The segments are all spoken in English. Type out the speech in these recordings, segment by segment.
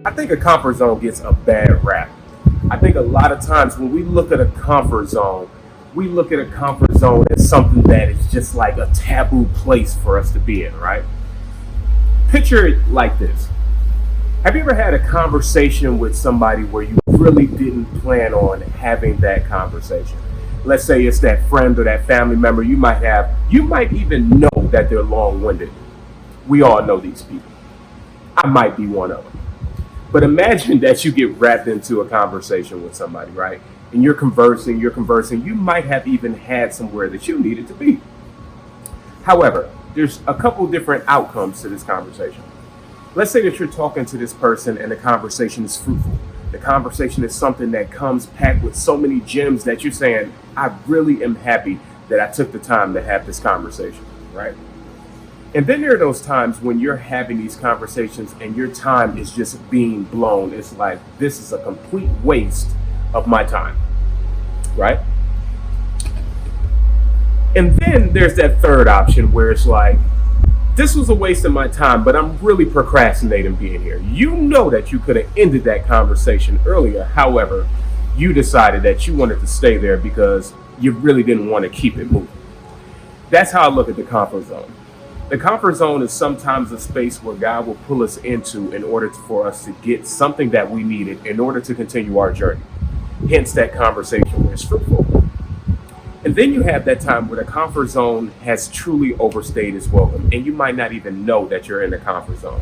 I think a comfort zone gets a bad rap. I think a lot of times when we look at a comfort zone, we look at a comfort zone as something that is just like a taboo place for us to be in, right? Picture it like this. Have you ever had a conversation with somebody where you really didn't plan on having that conversation? Let's say it's that friend or that family member you might even know that they're long winded. We all know these people. I might be one of them. But imagine that you get wrapped into a conversation with somebody, right? And you're conversing. You might have even had somewhere that you needed to be. However, there's a couple different outcomes to this conversation. Let's say that you're talking to this person and the conversation is fruitful. The conversation is something that comes packed with so many gems that you're saying, I really am happy that I took the time to have this conversation, right? And then there are those times when you're having these conversations and your time is just being blown. It's like, this is a complete waste of my time, right? And then there's that third option where it's like, this was a waste of my time, but I'm really procrastinating being here. You know that you could have ended that conversation earlier. However, you decided that you wanted to stay there because you really didn't want to keep it moving. That's how I look at the comfort zone. The comfort zone is sometimes a space where God will pull us into in order for us to get something that we needed in order to continue our journey. Hence that conversation where it's fruitful. And then you have that time where the comfort zone has truly overstayed its welcome, and you might not even know that you're in the comfort zone.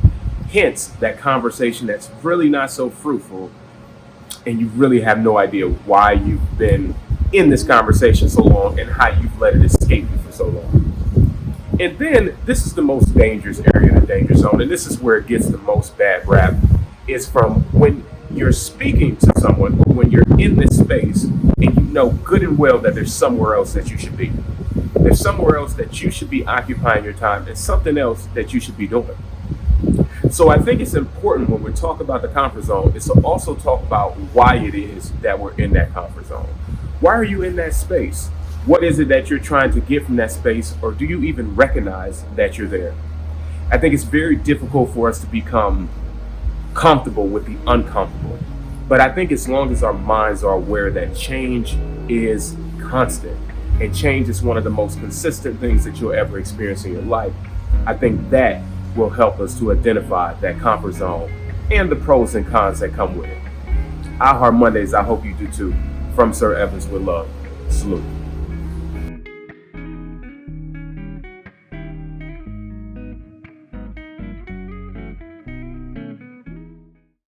Hence that conversation that's really not so fruitful, and you really have no idea why you've been in this conversation so long and how you've let it escape you for so long. And then this is the most dangerous area in the danger zone, and this is where it gets the most bad rap, is from when you're speaking to someone or when you're in this space and you know good and well that there's somewhere else that you should be. There's somewhere else that you should be occupying your time and something else that you should be doing. So I think it's important when we talk about the comfort zone is to also talk about why it is that we're in that comfort zone. Why are you in that space? What is it that you're trying to get from that space, or do you even recognize that you're there? I think it's very difficult for us to become comfortable with the uncomfortable. But I think as long as our minds are aware that change is constant and change is one of the most consistent things that you'll ever experience in your life, I think that will help us to identify that comfort zone and the pros and cons that come with it. I Heart Mondays, I hope you do too. From Sir Evans with love. Salute.